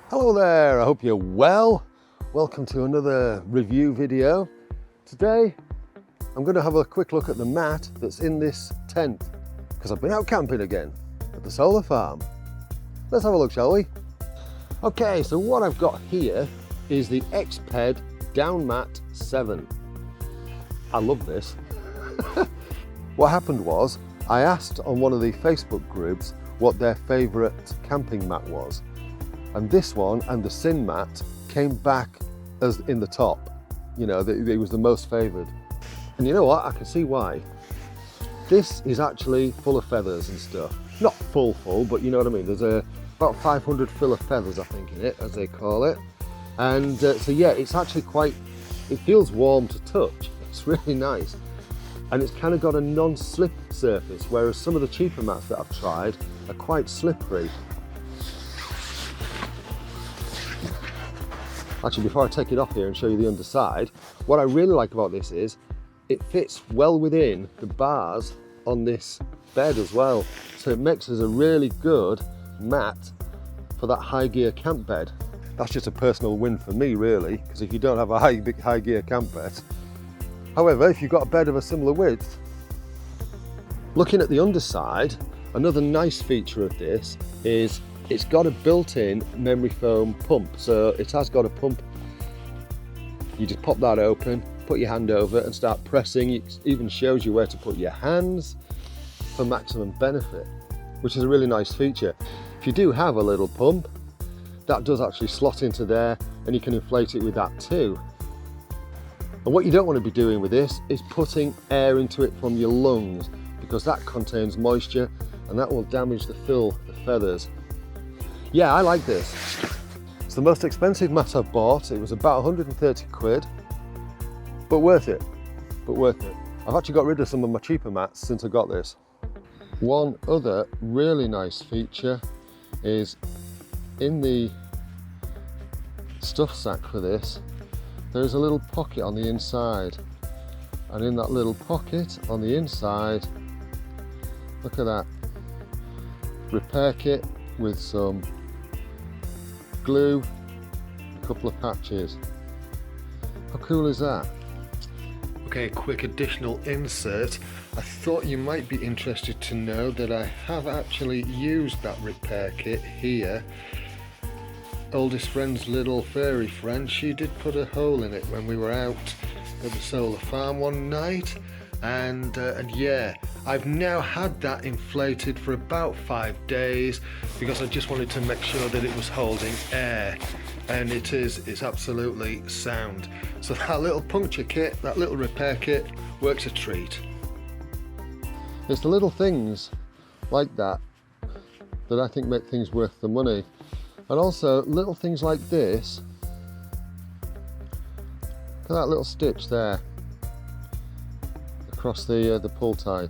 Hello there, I hope you're well. Welcome to another review video. Today I'm going to have a quick look at the mat that's in this tent because I've been out camping again at the solar farm. Let's have a look, shall we? Okay, so what I've got here is the Exped DownMat 7. I love this. What happened was I asked on one of the Facebook groups what their favourite camping mat was. And this one and the Sin mat came back as in the top. You know, it was the most favoured. And you know what? I can see why. This is actually full of feathers and stuff. Not full, but you know what I mean. There's about 500 fill of feathers, I think, in it, as they call it. And so yeah, it's actually it feels warm to touch. It's really nice. And it's kind of got a non-slip surface, whereas some of the cheaper mats that I've tried are quite slippery. Actually, before I take it off here and show you the underside, what I really like about this is it fits well within the bars on this bed as well. So it makes us a really good mat for that high gear camp bed. That's just a personal win for me, really, because if you don't have a high gear camp bed. However, if you've got a bed of a similar width, looking at the underside, another nice feature of this is it's got a built-in memory foam pump. So it has got a pump. You just pop that open, put your hand over and start pressing. It even shows you where to put your hands for maximum benefit, which is a really nice feature. If you do have a little pump, that does actually slot into there and you can inflate it with that too. And what you don't want to be doing with this is putting air into it from your lungs, because that contains moisture and that will damage the feathers. Yeah, I like this. It's the most expensive mat I've bought. It was about 130 quid, but worth it, I've actually got rid of some of my cheaper mats since I got this. One other really nice feature is in the stuff sack for this, there's a little pocket on the inside. And in that little pocket on the inside, look at that, repair kit with some glue, a couple of patches. How cool is that? Okay, quick additional insert. I thought you might be interested to know that I have actually used that repair kit here. Oldest friend's little furry friend, she did put a hole in it when we were out at the solar farm one night. And yeah, I've now had that inflated for about 5 days because I just wanted to make sure that it was holding air, and it's absolutely sound. So that little puncture kit, that little repair kit, works a treat. It's the little things like that that I think make things worth the money. And also little things like this. Look at that little stitch there across the pull tie.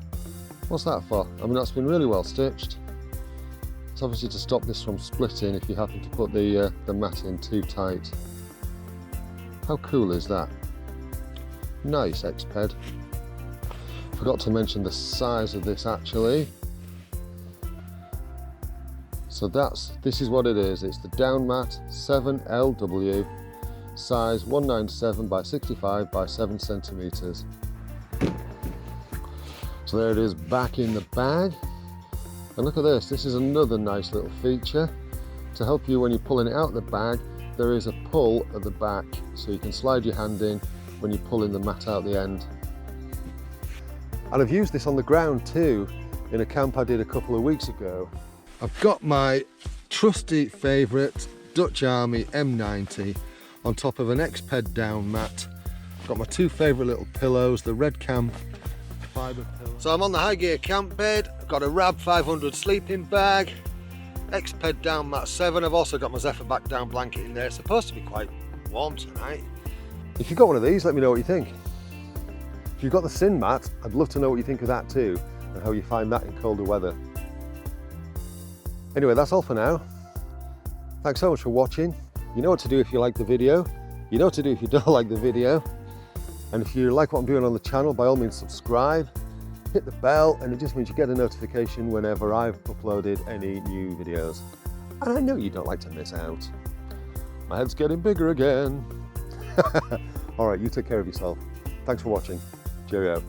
What's that for? I mean, that's been really well stitched. It's obviously to stop this from splitting if you happen to put the mat in too tight. How cool is that? Nice, Exped. Forgot to mention the size of this actually. So this is what it is. It's the DownMat 7LW, size 197 by 65 by 7 centimeters. So there it is back in the bag. And look at this, this is another nice little feature. To help you when you're pulling it out of the bag, there is a pull at the back, so you can slide your hand in when you're pulling the mat out the end. And I've used this on the ground too, in a camp I did a couple of weeks ago. I've got my trusty favourite Dutch Army M90 on top of an Exped DownMat. Got my two favourite little pillows, the Red Camp fibre pillow. So I'm on the high gear camp bed. I've got a Rab 500 sleeping bag, Exped DownMat 7. I've also got my Zephyr back down blanket in there. It's supposed to be quite warm tonight. If you've got one of these, let me know what you think. If you've got the Sin mat, I'd love to know what you think of that too, and how you find that in colder weather. Anyway, that's all for now. Thanks so much for watching. You know what to do if you like the video. You know what to do if you don't like the video. And if you like what I'm doing on the channel, by all means subscribe, hit the bell, and it just means you get a notification whenever I've uploaded any new videos. And I know you don't like to miss out. My head's getting bigger again. All right, you take care of yourself. Thanks for watching. Cheerio.